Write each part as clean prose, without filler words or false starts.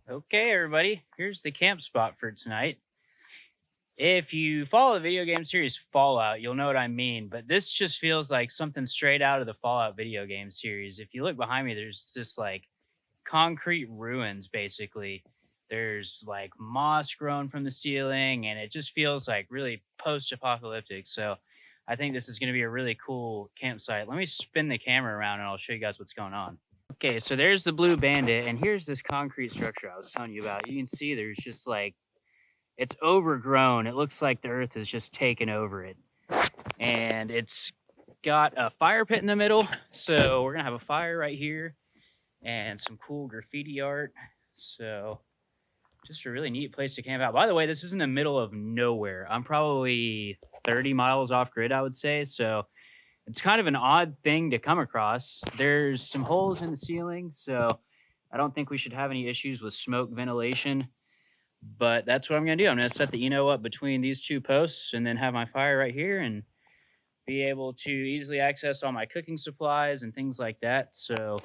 Okay, everybody, here's the camp spot for tonight. If you follow the video game series Fallout, you'll know what I mean, but this just feels like something straight out of the Fallout video game series. If you look behind me, there's just like concrete ruins, basically. There's like moss growing from the ceiling, and it just feels like really post apocalyptic. So I think this is going to be a really cool campsite. Let me spin the camera around and I'll show you guys what's going on. Okay, so there's the Blue Bandit, and here's this concrete structure I was telling you about. You can see there's just like, it's overgrown. It looks like the earth has just taken over it. And it's got a fire pit in the middle. So we're going to have a fire right here and some cool graffiti art. So just a really neat place to camp out. By the way, this is in the middle of nowhere. I'm probably 30 miles off grid, I would say. So it's kind of an odd thing to come across. There's some holes in the ceiling, so I don't think we should have any issues with smoke ventilation. But that's what I'm going to do. I'm going to set the Eno up between these two posts and then have my fire right here and be able to easily access all my cooking supplies and things like that. So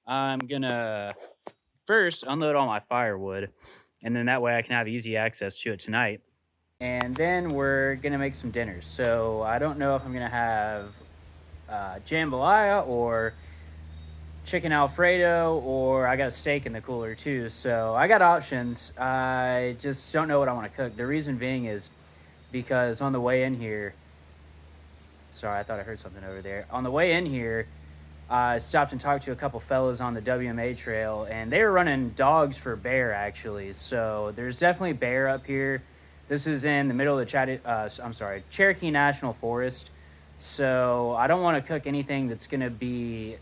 I'm going to first unload all my firewood, and then that way I can have easy access to it tonight. And then we're going to make some dinners. So I don't know if I'm going to have jambalaya or chicken alfredo, or I got a steak in the cooler too. So I got options. I just don't know what I want to cook. The reason being is because on the way in here, sorry, I thought I heard something over there. On the way in here, I stopped and talked to a couple fellas on the WMA trail, and they were running dogs for bear actually. So there's definitely bear up here. This is in the middle of the Cherokee National Forest. So I don't want to cook anything that's going to be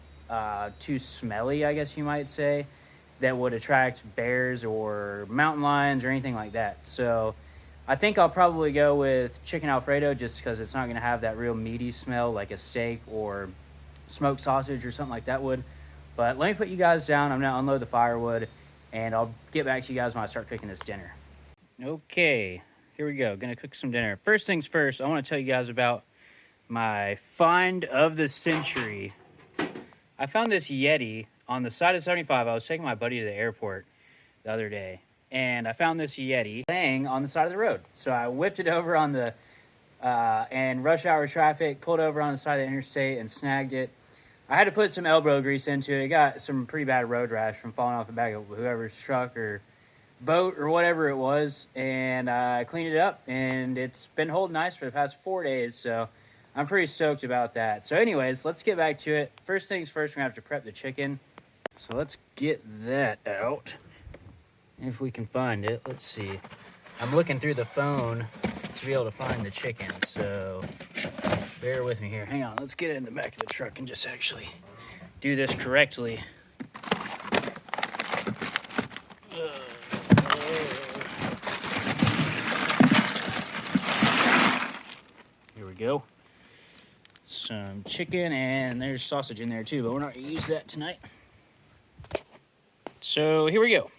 too smelly, I guess you might say, that would attract bears or mountain lions or anything like that. So I think I'll probably go with chicken Alfredo just because it's not going to have that real meaty smell like a steak or smoked sausage or something like that would. But let me put you guys down. I'm going to unload the firewood, and I'll get back to you guys when I start cooking this dinner. Okay, here we go. Going to cook some dinner. First things first, I want to tell you guys about my find of the century. I found this Yeti on the side of 75. I was taking my buddy to the airport the other day, and I found this Yeti laying on the side of the road. So I whipped it over on the, and rush hour traffic, pulled over on the side of the interstate and snagged it. I had to put some elbow grease into it. It got some pretty bad road rash from falling off the back of whoever's truck or boat or whatever it was, and I cleaned it up, and it's been holding nice for the past 4 days, so I'm pretty stoked about that. So anyways, let's get back to it. First things first, we're gonna have to prep the chicken. So let's get that out. If we can find it, let's see. I'm looking through the phone to be able to find the chicken, so bear with me here. Hang on, let's get it in the back of the truck and just actually do this correctly. Here we go. Some chicken, and there's sausage in there too, but we're not gonna use that tonight. So here we go.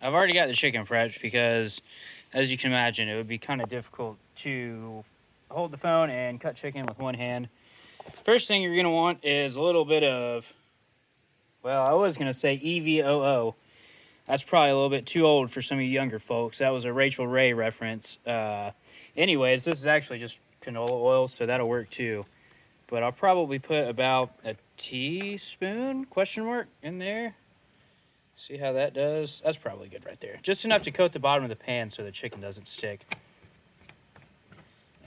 I've already got the chicken prepped because, as you can imagine, it would be kind of difficult to hold the phone and cut chicken with one hand. First thing you're gonna want is a little bit of, well, I was gonna say EVOO. That's probably a little bit too old for some of you younger folks. That was a Rachel Ray reference. Anyways, this is actually just canola oil, so that'll work too. But I'll probably put about a teaspoon, question mark, in there. See how that does? That's probably good right there. Just enough to coat the bottom of the pan so the chicken doesn't stick.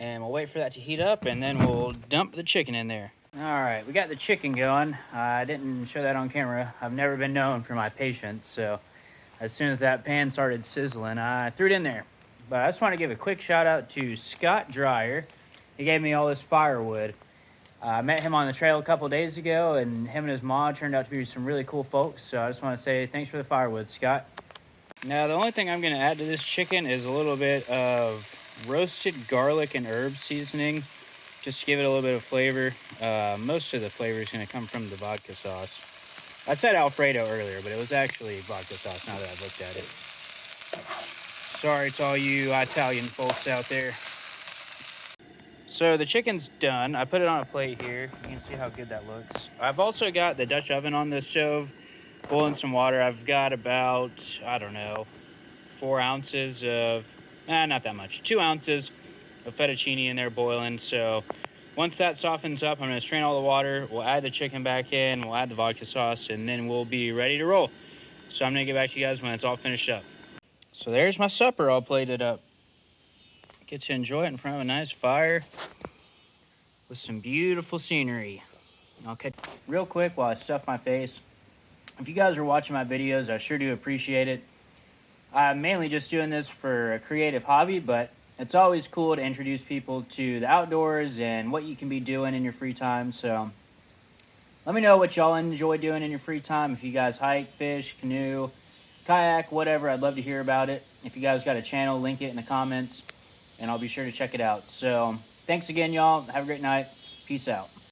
And we'll wait for that to heat up, and then we'll dump the chicken in there. All right, we got the chicken going. I didn't show that on camera. I've never been known for my patience, so as soon as that pan started sizzling, I threw it in there. But I just want to give a quick shout out to Scott Dreyer. He gave me all this firewood. I met him on the trail a couple days ago, and him and his mom turned out to be some really cool folks. So I just want to say thanks for the firewood, Scott. Now, the only thing I'm going to add to this chicken is a little bit of roasted garlic and herb seasoning, just to give it a little bit of flavor. Most of the flavor is going to come from the vodka sauce. I said Alfredo earlier, but it was actually vodka sauce now that I've looked at it. Sorry to all you Italian folks out there. So the chicken's done. I put it on a plate here. You can see how good that looks. I've also got the Dutch oven on the stove. boiling some water. I've got about, I don't know, 4 ounces of, not that much, 2 ounces of fettuccine in there boiling. So once that softens up, I'm going to strain all the water. We'll add the chicken back in. We'll add the vodka sauce, and then we'll be ready to roll. So I'm going to get back to you guys when it's all finished up. So there's my supper all plated up. Get to enjoy it in front of a nice fire with some beautiful scenery. Okay, real quick while I stuff my face. If you guys are watching my videos, I sure do appreciate it. I'm mainly just doing this for a creative hobby, but it's always cool to introduce people to the outdoors and what you can be doing in your free time. So let me know what y'all enjoy doing in your free time. If you guys hike, fish, canoe, kayak, whatever, I'd love to hear about it. If you guys got a channel, link it in the comments, and I'll be sure to check it out. So thanks again, y'all. Have a great night. Peace out.